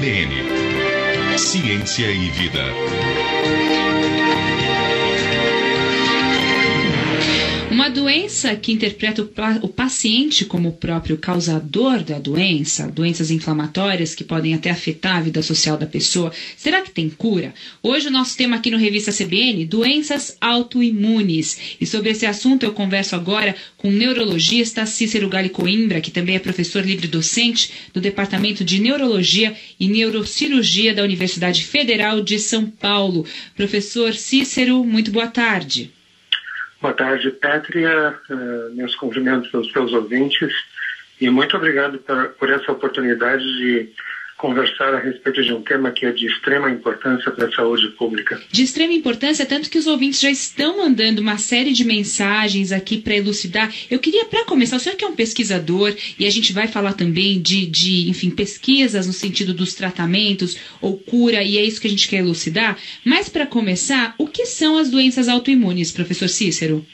CBN. Ciência e Vida. Uma doença que interpreta o paciente como o próprio causador da doença, doenças inflamatórias que podem até afetar a vida social da pessoa, será que tem cura? Hoje o nosso tema aqui no Revista CBN, doenças autoimunes. E sobre esse assunto eu converso agora com o neurologista Cícero Galli Coimbra, que também é professor livre-docente do Departamento de Neurologia e Neurocirurgia da Universidade Federal de São Paulo. Professor Cícero, muito boa tarde. Boa tarde, Pétria, meus cumprimentos aos seus ouvintes e muito obrigado por essa oportunidade de conversar a respeito de um tema que é de extrema importância para a saúde pública. De extrema importância, tanto que os ouvintes já estão mandando uma série de mensagens aqui para elucidar. Eu queria, para começar, o senhor que é um pesquisador, e a gente vai falar também enfim, pesquisas no sentido dos tratamentos ou cura, e é isso que a gente quer elucidar. Mas, para começar, o que são as doenças autoimunes, professor Cícero?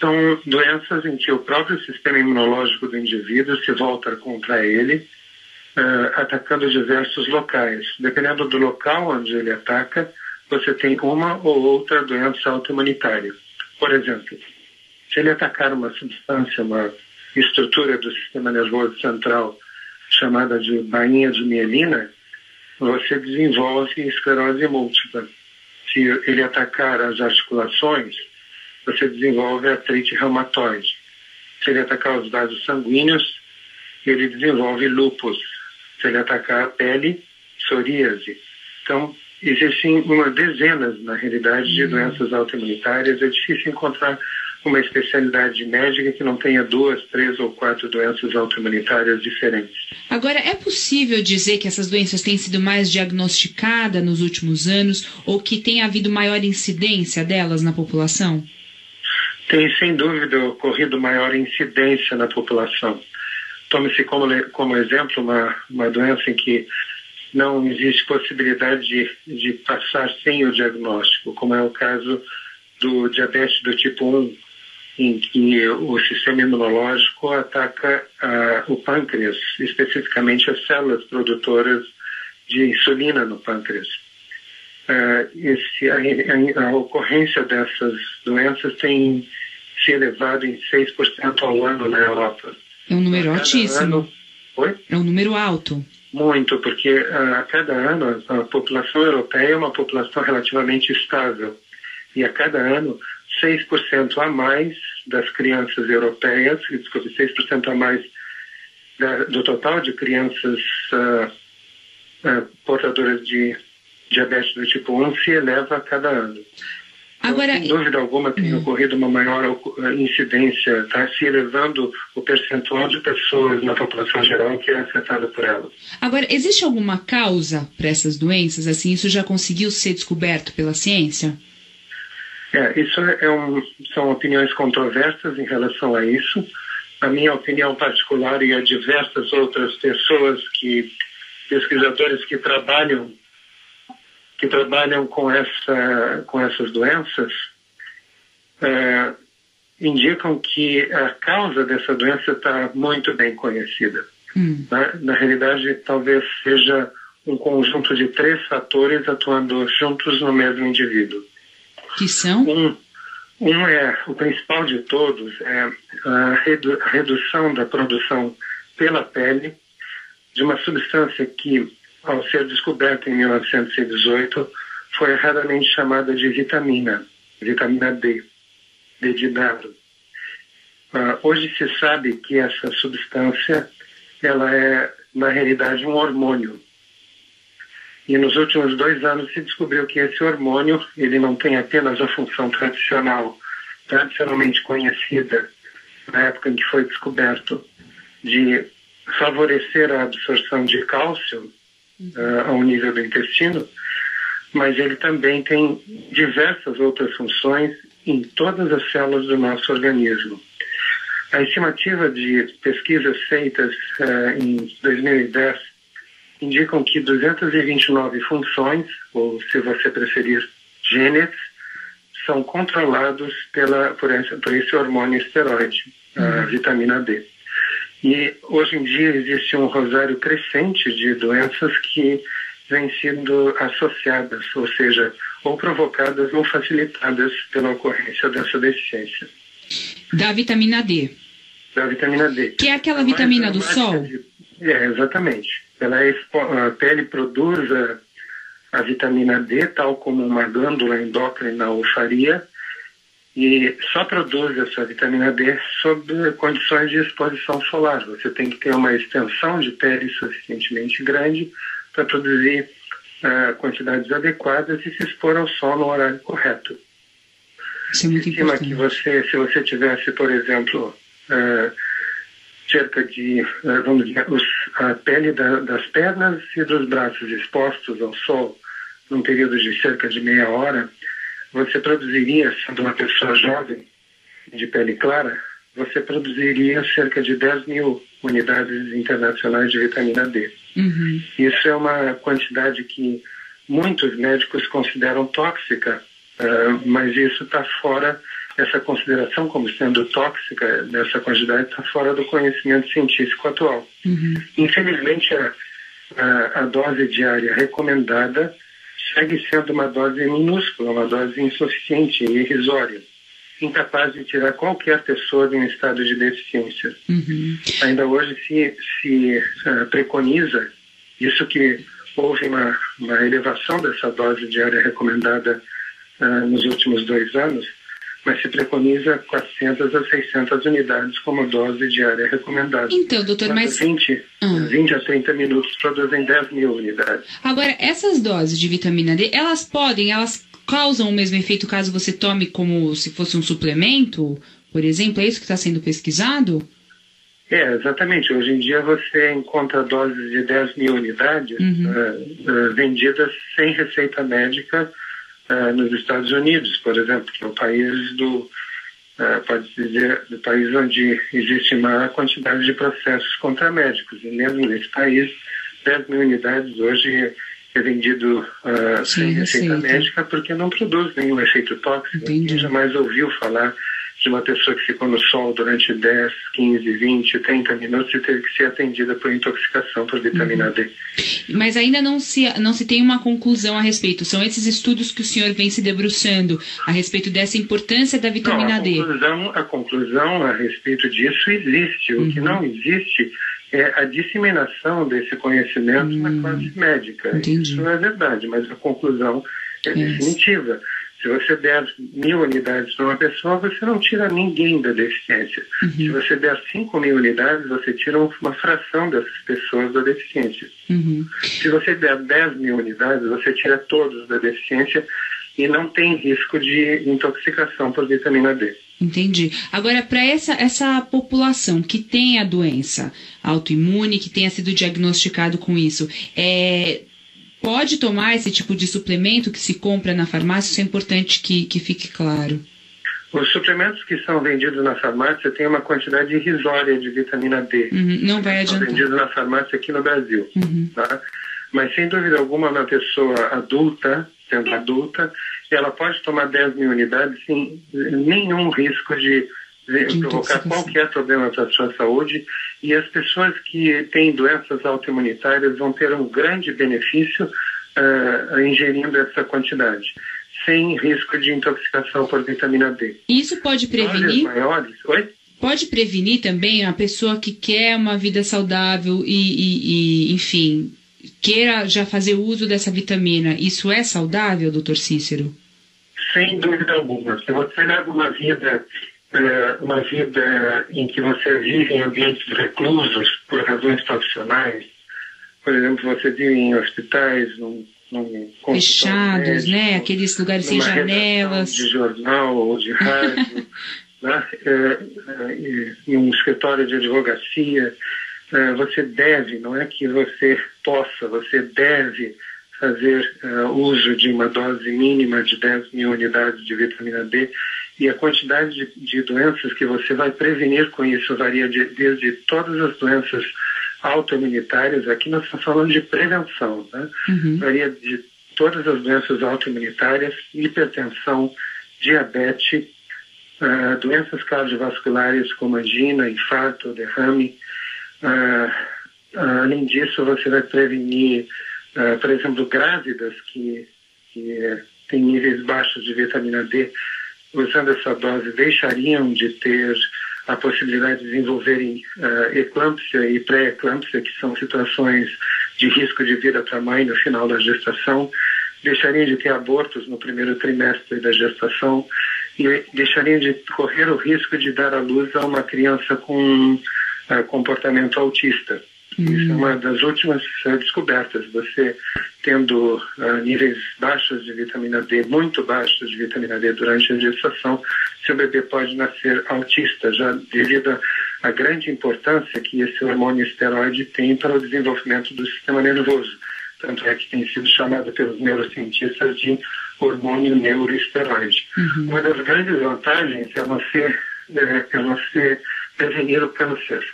São doenças em que o próprio sistema imunológico do indivíduo se volta contra ele, atacando diversos locais. Dependendo do local onde ele ataca, você tem uma ou outra doença autoimunitária. Por exemplo, se ele atacar uma substância, uma estrutura do sistema nervoso central chamada de bainha de mielina, você desenvolve esclerose múltipla. Se ele atacar as articulações, você desenvolve artrite reumatoide. Se ele atacar os vasos sanguíneos, ele desenvolve lúpus. Se ele atacar a pele, psoríase. Então, existem dezenas, na realidade, de doenças autoimunitárias. É difícil encontrar uma especialidade médica que não tenha 2, 3 ou 4 doenças autoimunitárias diferentes. Agora, é possível dizer que essas doenças têm sido mais diagnosticadas nos últimos anos ou que tem havido maior incidência delas na população? Tem, sem dúvida, ocorrido maior incidência na população. Tome-se como exemplo uma doença em que não existe possibilidade de passar sem o diagnóstico, como é o caso do diabetes do tipo 1, em que o sistema imunológico ataca o pâncreas, especificamente as células produtoras de insulina no pâncreas. A ocorrência dessas doenças tem se elevado em 6% ao ano na Europa. É um número altíssimo. Oi? É um número alto. Muito, porque a cada ano a população europeia é uma população relativamente estável. E a cada ano, 6% a mais das crianças europeias, 6% a mais do total de crianças portadoras de diabetes do tipo 1 se eleva a cada ano. Agora, sem dúvida alguma tem ocorrido uma maior incidência, está se elevando o percentual de pessoas na população geral que é afetada por elas. Agora, existe alguma causa para essas doenças? Assim, isso já conseguiu ser descoberto pela ciência? Isso são opiniões controversas em relação a isso. A minha opinião particular e a diversas outras pesquisadores que trabalham com essas doenças, indicam que a causa dessa doença está muito bem conhecida. Na realidade, talvez seja um conjunto de 3 fatores atuando juntos no mesmo indivíduo. Que são? O principal de todos é a redução da produção pela pele de uma substância que, ao ser descoberta em 1918, foi erradamente chamada de vitamina D, D de dado. Hoje se sabe que essa substância ela é, na realidade, um hormônio. E nos últimos 2 anos se descobriu que esse hormônio ele não tem apenas a função tradicionalmente conhecida na época em que foi descoberto, de favorecer a absorção de cálcio ao nível do intestino, mas ele também tem diversas outras funções em todas as células do nosso organismo. A estimativa de pesquisas feitas em 2010 indicam que 229 funções, ou se você preferir, genes, são controlados por esse hormônio esteroide, a vitamina D. E hoje em dia existe um rosário crescente de doenças que vêm sendo associadas, ou seja, ou provocadas ou facilitadas pela ocorrência dessa deficiência. Da vitamina D. Da vitamina D. Que é aquela vitamina do sol? Exatamente. A pele produz a vitamina D, tal como uma glândula endócrina o faria, e só produz essa vitamina D sob condições de exposição solar. Você tem que ter uma extensão de pele suficientemente grande para produzir quantidades adequadas e se expor ao sol no horário correto. Isso é muito importante. Que se você tivesse, por exemplo, cerca de, vamos dizer, a pele das pernas e dos braços expostos ao sol num período de cerca de meia hora, você produziria, sendo uma pessoa jovem, de pele clara, você produziria cerca de 10 mil unidades internacionais de vitamina D. Uhum. Isso é uma quantidade que muitos médicos consideram tóxica, mas isso está fora, essa consideração como sendo tóxica dessa quantidade está fora do conhecimento científico atual. Uhum. Infelizmente, a dose diária recomendada segue sendo uma dose minúscula, uma dose insuficiente e irrisória, incapaz de tirar qualquer pessoa de um estado de deficiência. Uhum. Ainda hoje se preconiza isso, que houve uma elevação dessa dose diária recomendada nos últimos 2 anos, mas se preconiza 400 a 600 unidades como dose diária recomendada. Então, doutor, mas 20 a 30 minutos produzem 10 mil unidades. Agora, essas doses de vitamina D, elas causam o mesmo efeito caso você tome como se fosse um suplemento, por exemplo? É isso que está sendo pesquisado? Exatamente. Hoje em dia você encontra doses de 10 mil unidades vendidas sem receita médica nos Estados Unidos, por exemplo, que é o país pode-se dizer, do país onde existe maior quantidade de processos contra médicos. E mesmo nesse país, 10 mil unidades hoje é vendido sem receita médica porque não produz nenhum efeito tóxico. Quem jamais ouviu falar de uma pessoa que ficou no sol durante 10, 15, 20, 30 minutos e teve que ser atendida por intoxicação por vitamina D. Mas ainda não se tem uma conclusão a respeito. São esses estudos que o senhor vem se debruçando a respeito dessa importância da vitamina D. A conclusão a respeito disso existe. O que não existe é a disseminação desse conhecimento na classe médica. Entendi. Isso não é verdade, mas a conclusão é definitiva. Se você der 1000 unidades para uma pessoa, você não tira ninguém da deficiência. Se você der 5 mil unidades, você tira uma fração dessas pessoas da deficiência. Se você der 10 mil unidades, você tira todos da deficiência e não tem risco de intoxicação por vitamina D. Entendi. Agora, para essa população que tem a doença autoimune, que tenha sido diagnosticado com isso, pode tomar esse tipo de suplemento que se compra na farmácia? Isso é importante que fique claro. Os suplementos que são vendidos na farmácia têm uma quantidade irrisória de vitamina D. Não vai adiantar. São vendidos na farmácia aqui no Brasil. Tá? Mas, sem dúvida alguma, uma pessoa adulta, sendo adulta, ela pode tomar 10 mil unidades sem nenhum risco de provocar qualquer problema para a sua saúde, e as pessoas que têm doenças autoimunitárias vão ter um grande benefício ingerindo essa quantidade, sem risco de intoxicação por vitamina D. Isso pode prevenir? Oi? Pode prevenir também a pessoa que quer uma vida saudável e enfim, queira já fazer uso dessa vitamina. Isso é saudável, doutor Cícero? Sem dúvida alguma. Se você leva uma vida em que você vive em ambientes reclusos por razões profissionais, por exemplo, você vive em hospitais, fechados, médico, né? Aqueles lugares sem janelas, de jornal ou de rádio, né? Em um escritório de advocacia, você deve, não é que você possa, você deve fazer uso de uma dose mínima de 10 mil unidades de vitamina D, e a quantidade de doenças que você vai prevenir com isso varia desde todas as doenças autoimunitárias. Aqui nós estamos falando de prevenção, né? Varia de todas as doenças autoimunitárias, hipertensão, diabetes, doenças cardiovasculares como angina, infarto, derrame, Além disso, você vai prevenir, por exemplo, grávidas que têm níveis baixos de vitamina D, usando essa dose, deixariam de ter a possibilidade de desenvolverem eclâmpsia e pré-eclâmpsia, que são situações de risco de vida para a mãe no final da gestação, deixariam de ter abortos no primeiro trimestre da gestação e deixariam de correr o risco de dar à luz a uma criança com comportamento autista. Isso é uma das últimas descobertas. Você tendo níveis baixos de vitamina D, muito baixos de vitamina D durante a gestação, seu bebê pode nascer autista, já devido à grande importância que esse hormônio esteroide tem para o desenvolvimento do sistema nervoso. Tanto é que tem sido chamado pelos neurocientistas de hormônio neuroesteroide. Uma das grandes vantagens é você prevenir o câncer.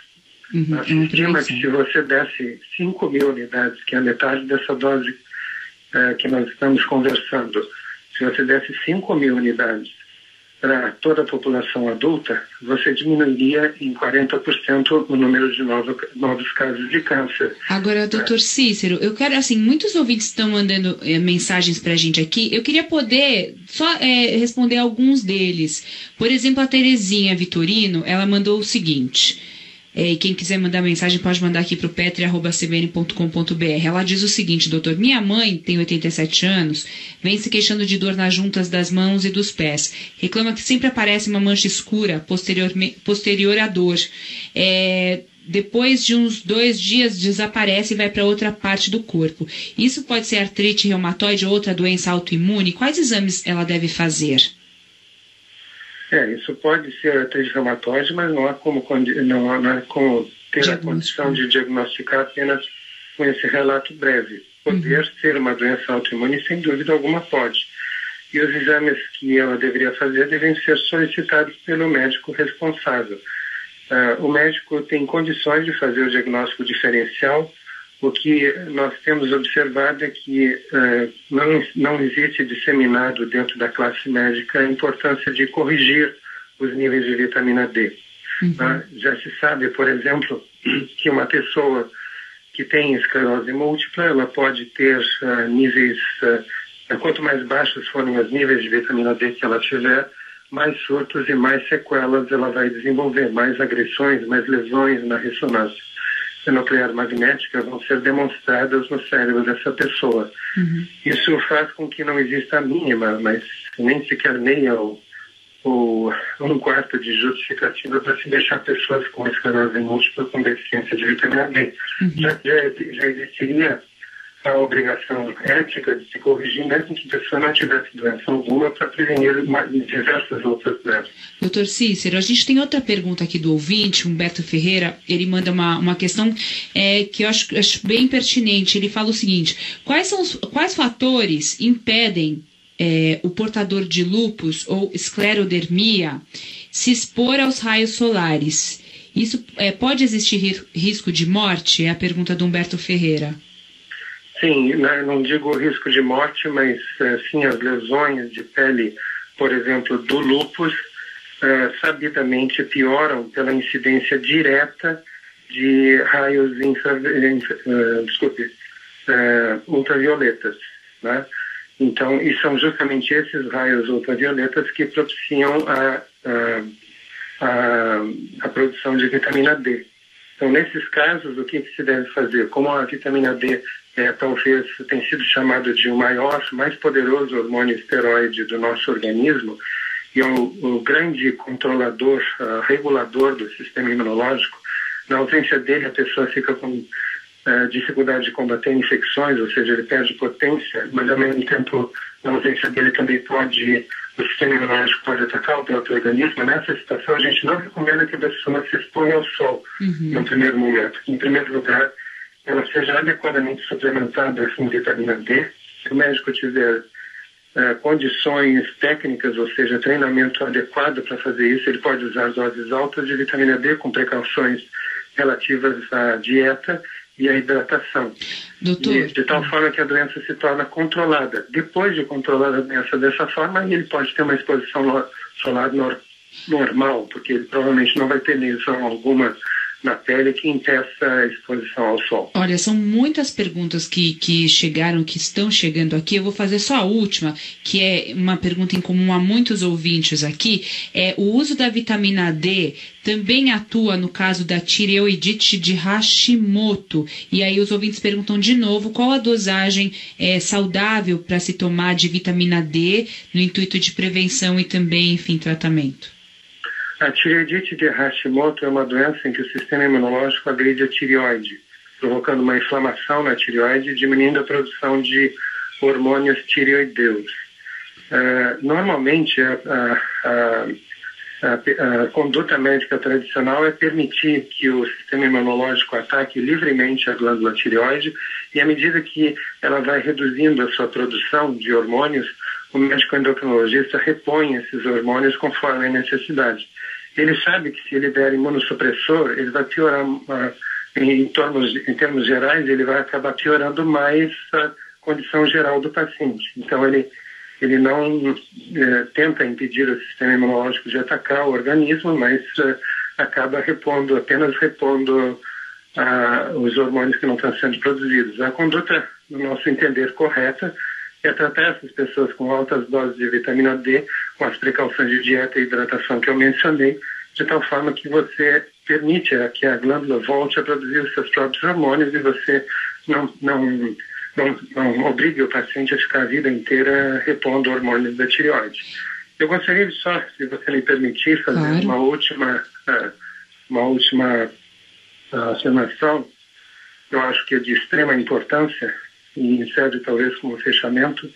Se estima que se você desse 5.000 unidades, que é a metade dessa dose que nós estamos conversando, se você desse 5.000 unidades para toda a população adulta, você diminuiria em 40% o número de novos casos de câncer. Agora, doutor Cícero, eu quero, assim, muitos ouvintes estão mandando mensagens para a gente aqui, eu queria poder só responder alguns deles. Por exemplo, a Terezinha Vitorino, ela mandou o seguinte... E quem quiser mandar mensagem pode mandar aqui para o petri@cbn.com.br. Ela diz o seguinte: doutor, minha mãe tem 87 anos, vem se queixando de dor nas juntas das mãos e dos pés. Reclama que sempre aparece uma mancha escura posterior à dor. Depois de uns 2 dias desaparece e vai para outra parte do corpo. Isso pode ser artrite reumatoide ou outra doença autoimune? Quais exames ela deve fazer? Isso pode ser artrite reumatoide, mas não há como ter a condição de diagnosticar apenas com esse relato breve. Poder ser uma doença autoimune, sem dúvida alguma, pode. E os exames que ela deveria fazer devem ser solicitados pelo médico responsável. O médico tem condições de fazer o diagnóstico diferencial. O que nós temos observado é que não existe disseminado dentro da classe médica a importância de corrigir os níveis de vitamina D. Já se sabe, por exemplo, que uma pessoa que tem esclerose múltipla, ela pode ter níveis, quanto mais baixos forem os níveis de vitamina D que ela tiver, mais surtos e mais sequelas ela vai desenvolver, mais agressões, mais lesões na ressonância nuclear magnética vão ser demonstradas no cérebro dessa pessoa. Isso faz com que não exista a mínima, mas nem sequer meia ou 1/4 de justificativa para se deixar pessoas com esclerose múltipla com deficiência de vitamina D. Já existiria a obrigação ética de se corrigir, mesmo que a pessoa não tivesse doença alguma, para prevenir diversas outras doenças. Doutor Cícero, a gente tem outra pergunta aqui do ouvinte, Humberto Ferreira. Ele manda uma questão que eu acho bem pertinente. Ele fala o seguinte: quais fatores impedem o portador de lúpus ou esclerodermia se expor aos raios solares? Isso pode existir risco de morte? É a pergunta do Humberto Ferreira. Sim, não digo risco de morte, mas sim as lesões de pele, por exemplo, do lúpus, sabidamente pioram pela incidência direta de raios ultravioletas, né? Então, e são justamente esses raios ultravioletas que propiciam a produção de vitamina D. Então, nesses casos, o que se deve fazer? Como a vitamina D talvez tem sido chamado de o mais poderoso hormônio esteroide do nosso organismo e o grande controlador, regulador do sistema imunológico, na ausência dele a pessoa fica com dificuldade de combater infecções, ou seja, ele perde potência, mas ao mesmo tempo na ausência dele também o sistema imunológico pode atacar o próprio organismo. Nessa situação a gente não recomenda que a pessoa se exponha ao sol no primeiro momento. Em primeiro lugar, ela seja adequadamente suplementada com vitamina D. Se o médico tiver condições técnicas, ou seja, treinamento adequado para fazer isso, ele pode usar doses altas de vitamina D com precauções relativas à dieta e à hidratação. Doutor, de tal forma que a doença se torna controlada. Depois de controlar a doença dessa forma, ele pode ter uma exposição solar normal, porque ele provavelmente não vai ter lesão alguma na pele que impeça a exposição ao sol. Olha, são muitas perguntas que chegaram, que estão chegando aqui. Eu vou fazer só a última, que é uma pergunta em comum a muitos ouvintes aqui. O uso da vitamina D também atua no caso da tireoidite de Hashimoto. E aí os ouvintes perguntam de novo qual a dosagem saudável para se tomar de vitamina D no intuito de prevenção e também, enfim, tratamento. A tireoidite de Hashimoto é uma doença em que o sistema imunológico agride a tireoide, provocando uma inflamação na tireoide e diminuindo a produção de hormônios tireoideus. Normalmente, a conduta médica tradicional é permitir que o sistema imunológico ataque livremente a glândula tireoide e, à medida que ela vai reduzindo a sua produção de hormônios, o médico endocrinologista repõe esses hormônios conforme a necessidade. Ele sabe que se ele der imunossupressor, ele vai piorar, em termos gerais, ele vai acabar piorando mais a condição geral do paciente. Então, ele não tenta impedir o sistema imunológico de atacar o organismo, mas acaba apenas repondo os hormônios que não estão sendo produzidos. A conduta, no nosso entender, correta é tratar essas pessoas com altas doses de vitamina D, com as precauções de dieta e hidratação que eu mencionei, de tal forma que você permite que a glândula volte a produzir os seus próprios hormônios e você não obrigue o paciente a ficar a vida inteira repondo hormônios da tireoide. Eu gostaria de só, se você me permitir, fazer uma última afirmação, eu acho que é de extrema importância, e serve talvez como fechamento,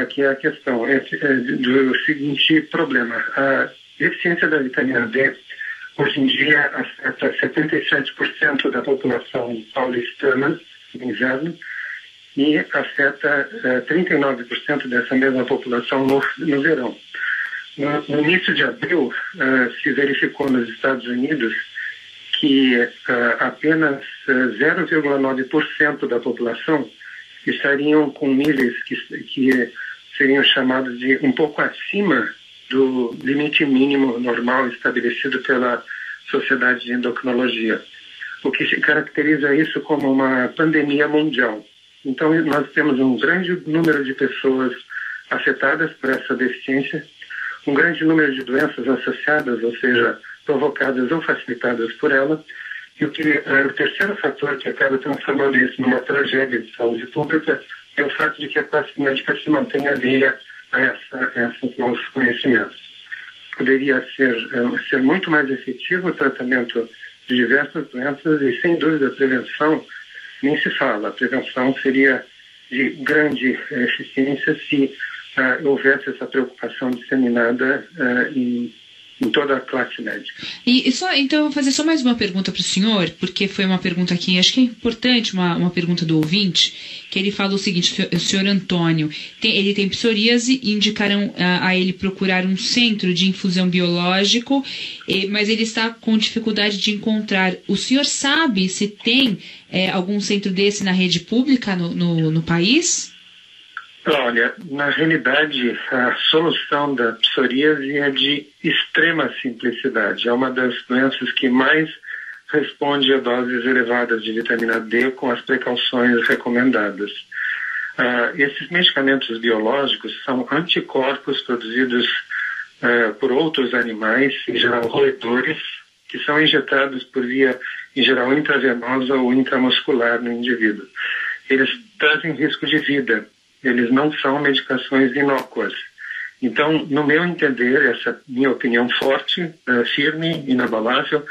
que é a questão do seguinte problema. A deficiência da vitamina D, hoje em dia, afeta 77% da população paulistana no inverno e afeta 39% dessa mesma população no verão. No início de abril, se verificou nos Estados Unidos que apenas 0,9% da população estariam com níveis que seriam chamados de um pouco acima do limite mínimo normal estabelecido pela Sociedade de Endocrinologia, o que caracteriza isso como uma pandemia mundial. Então, nós temos um grande número de pessoas afetadas por essa deficiência, um grande número de doenças associadas, ou seja, provocadas ou facilitadas por ela. E o terceiro fator que acaba transformando isso numa tragédia de saúde pública é o fato de que a classe médica se mantém alheia a esses novos conhecimentos. Poderia ser muito mais efetivo o tratamento de diversas doenças e, sem dúvida, a prevenção nem se fala. A prevenção seria de grande eficiência se houvesse essa preocupação disseminada em toda a classe médica. Então, eu vou fazer só mais uma pergunta para o senhor, porque foi uma pergunta aqui, acho que é importante, uma pergunta do ouvinte, que ele fala o seguinte: o senhor Antônio, ele tem psoríase e indicaram a ele procurar um centro de infusão biológico, mas ele está com dificuldade de encontrar. O senhor sabe se tem algum centro desse na rede pública no país? Olha, na realidade, a solução da psoríase é de extrema simplicidade. É uma das doenças que mais responde a doses elevadas de vitamina D com as precauções recomendadas. Esses medicamentos biológicos são anticorpos produzidos por outros animais, em geral roedores, que são injetados por via, em geral, intravenosa ou intramuscular no indivíduo. Eles trazem risco de vida. Eles não são medicações inócuas. Então, no meu entender, essa minha opinião forte, firme, inabalável,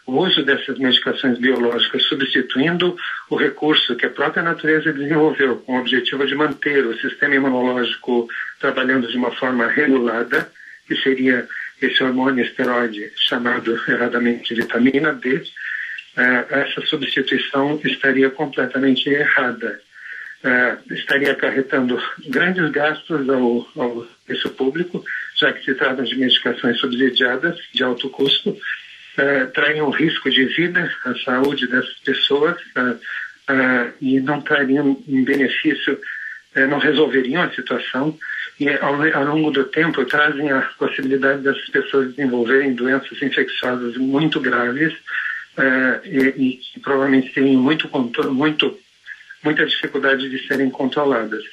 o uso dessas medicações biológicas substituindo o recurso que a própria natureza desenvolveu com o objetivo de manter o sistema imunológico trabalhando de uma forma regulada, que seria esse hormônio esteroide chamado erradamente vitamina D, essa substituição estaria completamente errada. Estaria acarretando grandes gastos ao serviço público, já que se trata de medicações subsidiadas de alto custo, trariam risco de vida à saúde dessas pessoas e não trariam um benefício, não resolveriam a situação e ao longo do tempo trazem a possibilidade dessas pessoas desenvolverem doenças infecciosas muito graves e que provavelmente têm muita dificuldade de serem controladas.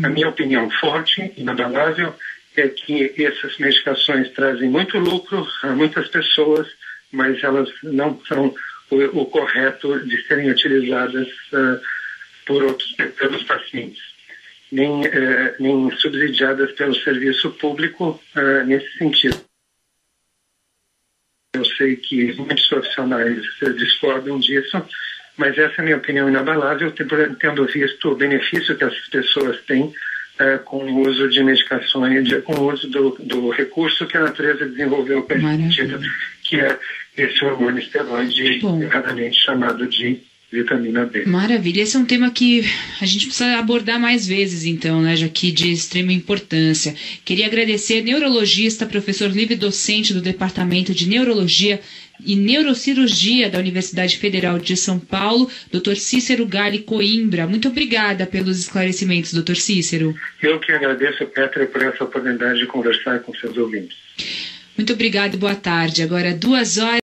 A minha opinião forte, inabalável, é que essas medicações trazem muito lucro a muitas pessoas, mas elas não são o correto de serem utilizadas pelos pacientes, nem subsidiadas pelo serviço público nesse sentido. Eu sei que muitos profissionais discordam disso, mas essa é a minha opinião inabalável, tendo visto o benefício que essas pessoas têm com o uso de medicações, com o uso do recurso que a natureza desenvolveu para esse sentido, que é esse hormônio esteroide, erradamente chamado de vitamina B. Maravilha. Esse é um tema que a gente precisa abordar mais vezes, então, né, já que de extrema importância. Queria agradecer neurologista, professor livre-docente do Departamento de Neurologia e Neurocirurgia da Universidade Federal de São Paulo, Dr. Cícero Galli Coimbra. Muito obrigada pelos esclarecimentos, Dr. Cícero. Eu que agradeço, Petra, por essa oportunidade de conversar com seus ouvintes. Muito obrigada e boa tarde. Agora 2h.